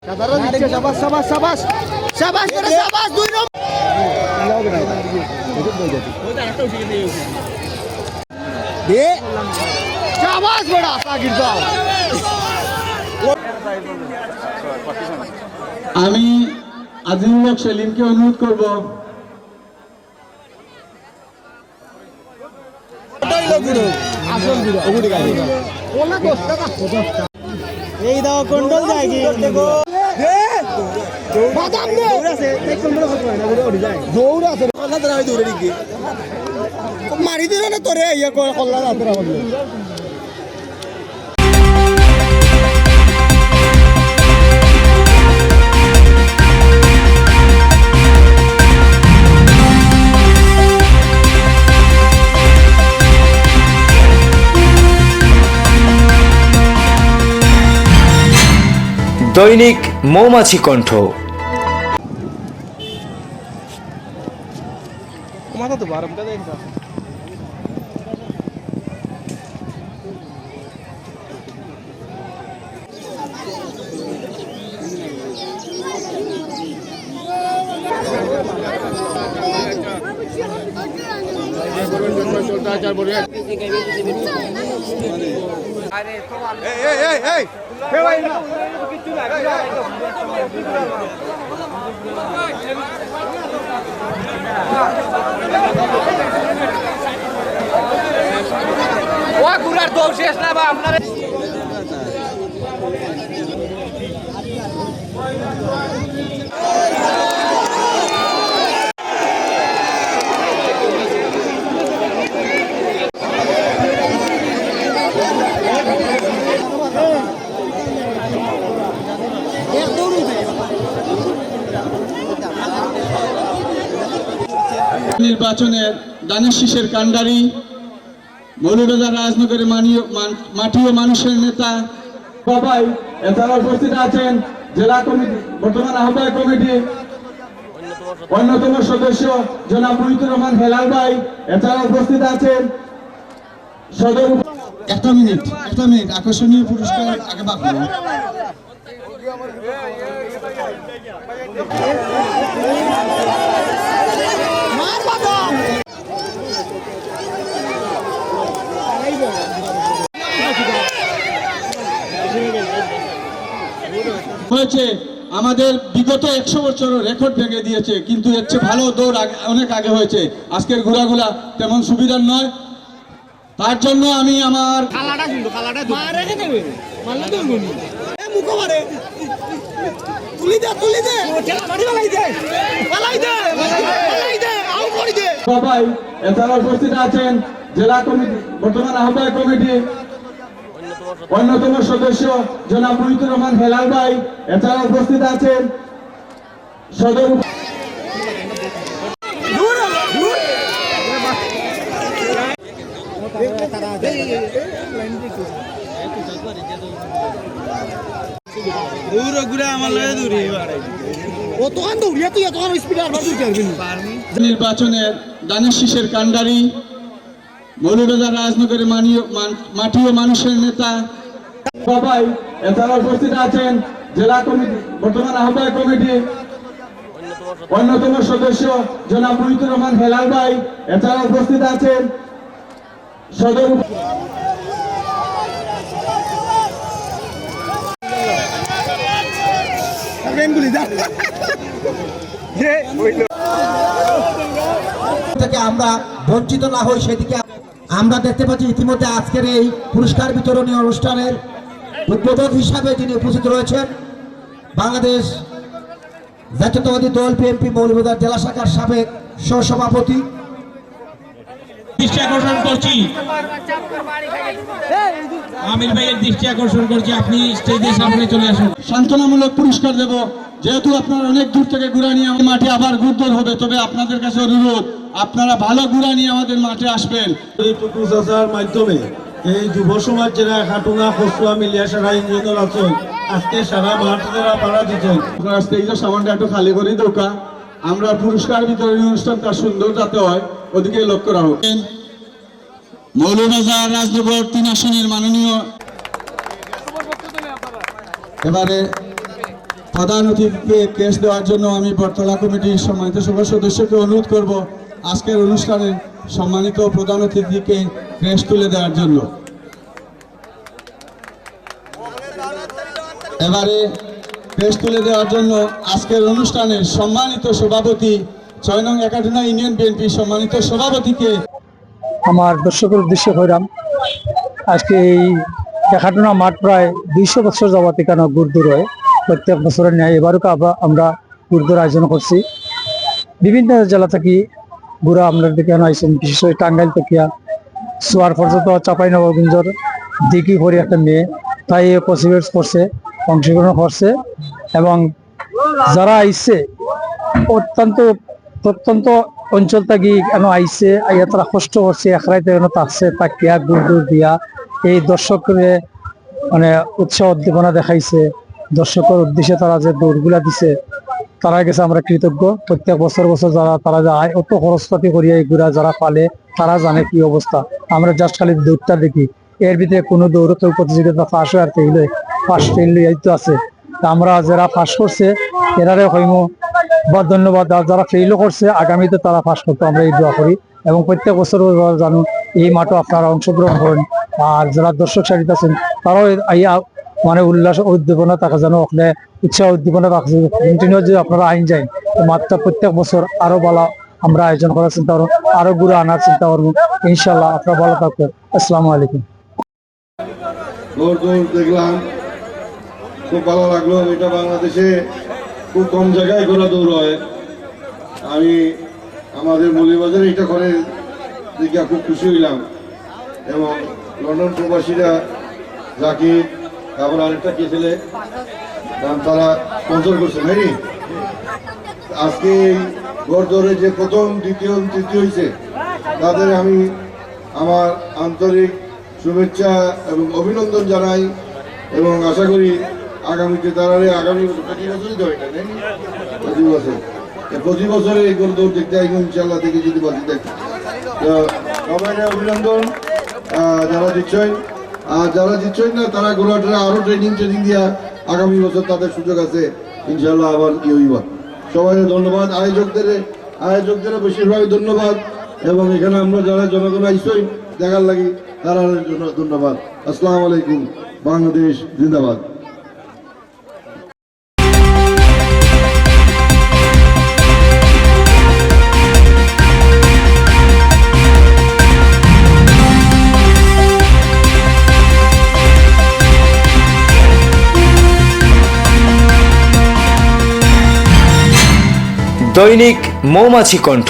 সাবাস সাবাস সাবাস সাবাস করে সাবাস দুই নম্বর দে সাবাস বড়া সাকিব দাও। আমি আজিমুল হক সেলিমকে অনুরোধ করব এই দাও কন্ট্রোল যায় কি দেখো বাদাম দে দৌড়াছে এই কন্ট্রোল করতে না দৌড়ে যায় দৌড়াছে কল্লা ধরা দৌড়ে দিকে মারি দিল না তোরে ইয়া কল্লা ধরা বললো। দৈনিক মৌমাছি কণ্ঠ। মাথা তো বারম কা দেখতা নির্বাচনের দানের শীষের কাণ্ডারি মৌলভীবাজার রাজনগরের মাটি ও মানুষের নেতা সবাই এছাড়া উপস্থিত আছেন জেলা কমিটি বর্তমান আহ্বায়ক কমিটি অন্যতম সদস্য জনাব মুহিতুর রহমান হেলাল ভাই, এছাড়া উপস্থিত আছেন সদর। একটা মিনিট আকর্ষণীয় পুরস্কার আগে বাদ দিন। হয়েছে আমাদের বিগত 100 বছরের রেকর্ড ভেঙে দিয়েছে, কিন্তু এর চেয়ে ভালো দৌড় অনেক আগে হয়েছে। আজকের ঘোড়াগুলা তেমন সুবিধার নয়, তার জন্য আমি আমার সবাই এছাড়া উপস্থিত আছেন জেলা কমিটি বর্তমান আহ্বায়ক কমিটি অন্যতম সদস্য জনাব মুহিতুর রহমান হেলাল ভাই, এছাড়া উপস্থিত আছেন সদর। নির্বাচনের দানের শীষের কাণ্ডারি মৌলভীবাজার রাজনগরের মাটি ও মানুষের নেতা সবাই এছাড়া উপস্থিত আছেন জেলা কমিটি বর্তমান আহ্বায়ক কমিটি অন্যতম সদস্য জনাব মুহিতুর রহমান হেলাল ভাই, এছাড়া উপস্থিত আছেন সদর। থেকে আমরা বঞ্চিত না হই সেদিকে আমরা দেখতে পাচ্ছি। ইতিমধ্যে আজকের এই পুরস্কার বিতরণী অনুষ্ঠানের উদ্বোধক হিসাবে যিনি উপস্থিত রয়েছেন বাংলাদেশ জাতীয়তাবাদী দল বিএনপি মৌলভীবাজার জেলা শাখার সাবেক সহসভাপতি। দৃষ্টি আকর্ষণ করছি আমির ভাইয়ের দৃষ্টি আকর্ষণ করছি, আপনি স্টেজের সামনে চলে আসুন। সান্ত্বনামূলক পুরস্কার দেব, যেহেতু আপনারা অনেক দূর থেকে গুড়া নিয়ে আমাদের মাঠে আবার ঘুরদৌড় হবে, তবে আপনাদের কাছে অনুরোধ আপনারা ভালো গুড়া নিয়ে আমাদের মাঠে আসবেন। এই টুকু চাচার মাধ্যমে এই যুব সমাজ যারা খাটুনা খসুয়া মিলিয়া সারা ইঞ্জিনিয়ার আছেন, আজকে সারা মাঠ যারা পাড়া দিচ্ছেন, আপনারা স্টেজের সামানটা একটু খালি করে দোকা, আমরা পুরস্কার বিতরণী অনুষ্ঠানটা সুন্দর যাতে হয় ওদিকে লক্ষ্য রাখবেন। মৌলভীবাজার রাজনগর 3 আসনের মাননীয় এবারে প্রধান অতিথিকে ক্রেস্ট দেওয়ার জন্য আমি বটতলা কমিটির সম্মানিত সভা সদস্যকে অনুরোধ করব আজকের অনুষ্ঠানে সম্মানিত প্রধান অতিথিকে ক্রেস্ট তুলে দেওয়ার জন্য। এবারে ক্রেস্ট তুলে দেওয়ার জন্য আজকের অনুষ্ঠানের সম্মানিত সভাপতি ৬ নং একাডুনা ইউনিয়ন বিএনপি সম্মানিত সভাপতিকে আমার দর্শকের উদ্দেশ্যে হইলাম আজকে এই একাডুনা মাঠ প্রায় ২০০ বছর যাবত এখানে গুরদুর হয়। প্রত্যেক বছরের ন্যায় এবারও আমরা গুরদুর আয়োজন করছি। বিভিন্ন জেলা থেকে গুড়া আপনার দিকে আইসেন, বিশেষ করে টাঙ্গাইল থেকে সোয়ার পর্যন্ত চাঁপাইনবাবগঞ্জের দিঘি করে একটা মেয়ে তাই পার্টিসিপেট করছে, অংশগ্রহণ করছে এবং যারা আইসে প্রত্যন্ত অঞ্চল থেকে কেন আইসে আইয়া তারা কষ্ট করছে, একরাইতে কেন থাকছে তাকিয়া গুড় দিয়া এই দর্শকের মানে উৎসাহ উদ্দীপনা দেখাইছে। দর্শকের উদ্দেশ্যে তারা যে দৌড়গুলা দিছে তারা গেছে আমরা কৃতজ্ঞ। প্রত্যেক বছর তারা যায় অত খরচপাতি করিয়া এগুলা যারা পালে তারা জানে কি অবস্থা। আমরা জাস্ট খালি দৌড়টা দেখি, এর ভিতরে কোনো দৌড় কেউ প্রতিযোগিতা ফাঁস হয় আর ফার্স্ট ফেল তো আছে। আমরা যারা ফাঁস করছে এরারে হইমো বা ধন্যবাদ, আর যারা ফেইলও করছে আগামীতে তারা ফাঁস করতে আমরা এই দোয়া করি এবং প্রত্যেক বছর জানুন এই মাঠও আপনারা অংশগ্রহণ করেন। আর যারা দর্শক সারিতে আছেন তারাও মানে উল্লাস উদ্দীপনা তাকে যেন ওখানে উৎসাহ উদ্দীপনা রাখছে কন্টিনিউ যে আপনারা আইন যায় মাঠটা প্রত্যেক বছর আরো ভালো আমরা আয়োজন করার চিন্তা করবো, আরো ঘুরে আনার চিন্তা করবো। ইনশাল্লাহ আপনারা ভালো থাকবেন। আসসালামু আলাইকুম। দেখলাম খুব ভালো লাগলো। এটা বাংলাদেশে খুব কম জায়গায় ঘোরা দৌড় হয়। আমি আমাদের মৌলভীবাজারে এটা করে দেখে খুব খুশি হইলাম এবং লন্ডন প্রবাসীরা জাকির তারপর আরেকটা কে ছেলে তারা স্পন্সর করছে নাকি আজকে এই ঘোড়দৌড়ে যে প্রথম দ্বিতীয় তৃতীয় হয়েছে তাদের আমি আমার আন্তরিক শুভেচ্ছা এবং অভিনন্দন জানাই এবং আশা করি আগামীতে তারা আগামী প্রতি বছরই তো এটা নেই প্রতি বছরে এই ঘোড়দৌড় দেখতে আইব ইনশাল্লাহ থেকে যদি বাঁচি দেখি। সবাই অভিনন্দন যারা দিচ্ছেন, আর যারা দিচ্ছেন না তারা ঘোড়াটা আরো ট্রেনিং দিয়া আগামী বছর তাদের সুযোগ আছে ইনশাল্লাহ আবার কি হইব। সবাই ধন্যবাদ, আয়োজকদের বেশিরভাগ ধন্যবাদ এবং এখানে আমরা যারা জনগণ আইসই দেখার লাগি তারা জন্য ধন্যবাদ। আসসালামু আলাইকুম। বাংলাদেশ জিন্দাবাদ। দৈনিক মৌমাছি কণ্ঠ।